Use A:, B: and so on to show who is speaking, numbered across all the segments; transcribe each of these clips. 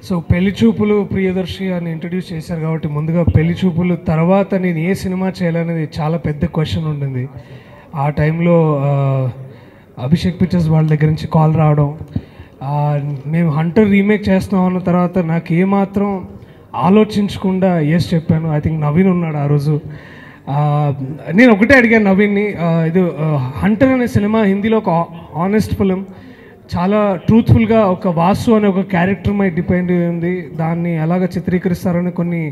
A: So పెళ్లి చూపులు ప్రియదర్శి అని ఇంట్రడ్యూస్ చేశారు కాబట్టి ముందుగా పెళ్లి చూపులు తర్వాత నేను ఏ సినిమా చేయాలనేది చాలా పెద్ద క్వశ్చన్ ఉండింది. ఆ టైంలో అభిషేక్ పిక్చర్స్ వాళ్ళ దగ్గర నుంచి కాల్ రావడం, మేము హంటర్ రీమేక్ చేస్తున్నాం అన్న తర్వాత నాకు ఏమాత్రం ఆలోచించకుండా ఎస్ చెప్పాను. ఐ థింక్ నవీన్ ఉన్నాడు ఆ రోజు. నేను ఒకటే అడిగాను నవీన్ని, ఇది హంటర్ అనే సినిమా హిందీలో ఒక ఆనెస్ట్ ఫిలిం, చాలా ట్రూత్ఫుల్గా ఒక వాసు అనే ఒక క్యారెక్టర్ మై డిపెండ్ ఉంది, దాన్ని ఎలాగ చిత్రీకరిస్తారని కొన్ని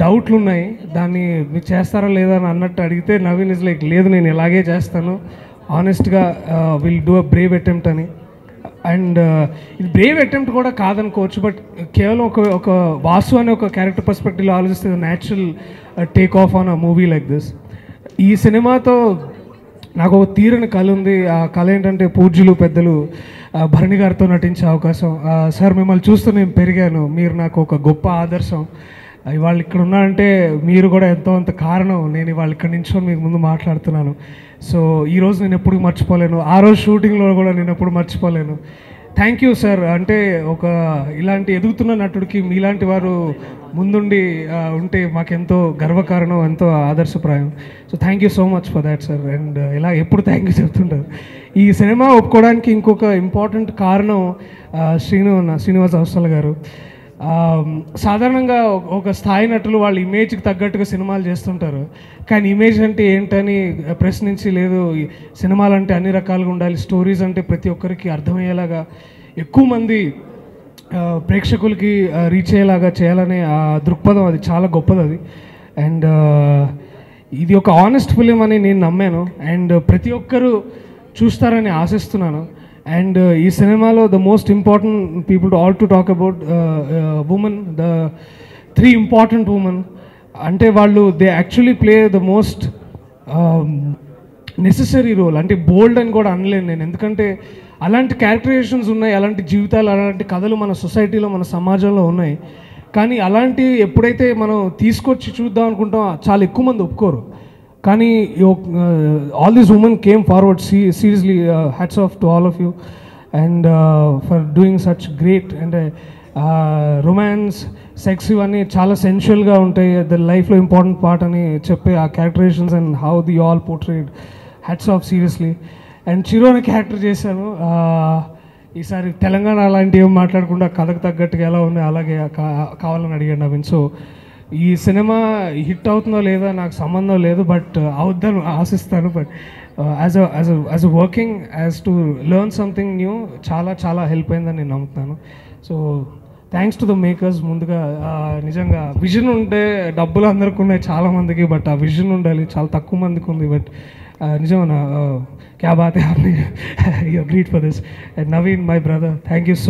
A: డౌట్లు ఉన్నాయి, దాన్ని మీరు చేస్తారా లేదా అని అన్నట్టు అడిగితే నవీన్ ఇస్ లైక్ లేదు నేను ఇలాగే చేస్తాను ఆనెస్ట్గా, will do a brave attempt అని. అండ్ ఇది బ్రేవ్ అటెంప్ట్ కూడా కాదనుకోవచ్చు, బట్ కేవలం ఒక వాసు అనే ఒక క్యారెక్టర్ పర్స్పెక్టివ్లో ఆలోచిస్తే natural take off on a movie like this. ఈ సినిమాతో నాకు ఒక తీరని కళ ఉంది. ఆ కళ ఏంటంటే పూజ్యులు పెద్దలు భరణి గారితో నటించే అవకాశం. సార్ మిమ్మల్ని చూస్తూ నేను పెరిగాను, మీరు నాకు ఒక గొప్ప ఆదర్శం. ఇవాళ ఇక్కడ ఉన్నానంటే మీరు కూడా ఎంతో అంత కారణం. నేను ఇవాళ ఇక్కడ నించుని మీకు ముందు మాట్లాడుతున్నాను. సో ఈరోజు నేను ఎప్పుడు మర్చిపోలేను, ఆ రోజు షూటింగ్లో కూడా నేను ఎప్పుడు మర్చిపోలేను. Thank you sir. అంటే ఒక ఇలాంటి ఎదుగుతున్న నటుడికి మీలాంటి వారు ముందుండి ఉంటే మాకెంతో గర్వకారణం, ఎంతో ఆదర్శప్రాయం. So thank you so much for that sir. And ఇలా ఎప్పుడు థ్యాంక్ యూ చెప్తుంటారు. ఈ సినిమా ఒప్పుకోవడానికి ఇంకొక ఇంపార్టెంట్ కారణం శ్రీనివాస్ అవసల గారు. సాధారణంగా ఒక స్థాయి నటులు వాళ్ళ ఇమేజ్కి తగ్గట్టుగా సినిమాలు చేస్తుంటారు, కానీ ఇమేజ్ అంటే ఏంటని ప్రశ్నించి, లేదు సినిమాలు అంటే అన్ని రకాలుగా ఉండాలి, స్టోరీస్ అంటే ప్రతి ఒక్కరికి అర్థమయ్యేలాగా ఎక్కువ మంది ప్రేక్షకులకి రీచ్ అయ్యేలాగా చేయాలనే ఆ దృక్పథం, అది చాలా గొప్పది అది. అండ్ ఇది ఒక ఆనెస్ట్ ఫిలిం అని నేను నమ్మాను, అండ్ ప్రతి ఒక్కరూ చూస్తారని ఆశిస్తున్నాను. అండ్ ఈ సినిమాలో the most important people to all to talk about women, the 3 important women. అంటే వాళ్ళు they actually play the most necessary role. అంటే బోల్డ్ అని కూడా అనలేను నేను, ఎందుకంటే అలాంటి క్యారెక్టరైజేషన్స్ ఉన్నాయి, అలాంటి జీవితాలు, అలాంటి కథలు మన సొసైటీలో మన సమాజంలో ఉన్నాయి. కానీ అలాంటివి ఎప్పుడైతే మనం తీసుకొచ్చి చూద్దాం అనుకుంటాం చాలా ఎక్కువ మంది ఒప్పుకోరు. కానీ all these women came forward. Seriously hats off to all of you and for doing such great. And romance, sex ఇవన్నీ చాలా సెన్షువల్గా ఉంటాయి, ద లైఫ్లో ఇంపార్టెంట్ పార్ట్ అని చెప్పే ఆ characterizations and how the all portrayed, hats off seriously. And Chiru అనే character చేశాను. ఈసారి తెలంగాణ అలాంటివి ఏం మాట్లాడకుండా కథకు తగ్గట్టుగా ఎలా ఉంది అలాగే కావాలని అడిగాను నవీన్. సో ఈ సినిమా హిట్ అవుతుందో లేదో నాకు సంబంధం లేదు, బట్ అవుద్దని ఆశిస్తాను. But as a working as to learn something new చాలా చాలా హెల్ప్ అయిందని నేను నమ్ముతున్నాను. So thanks to the makers. ముందుగా నిజంగా విజన్ ఉంటే డబ్బులు అందరికీ ఉన్నాయి చాలామందికి, బట్ ఆ విజన్ ఉండాలి, చాలా తక్కువ మందికి ఉంది. బట్ నిజమన్నా క్యా బాత్ హై, you agreed for this. And Naveen my brother, thank you so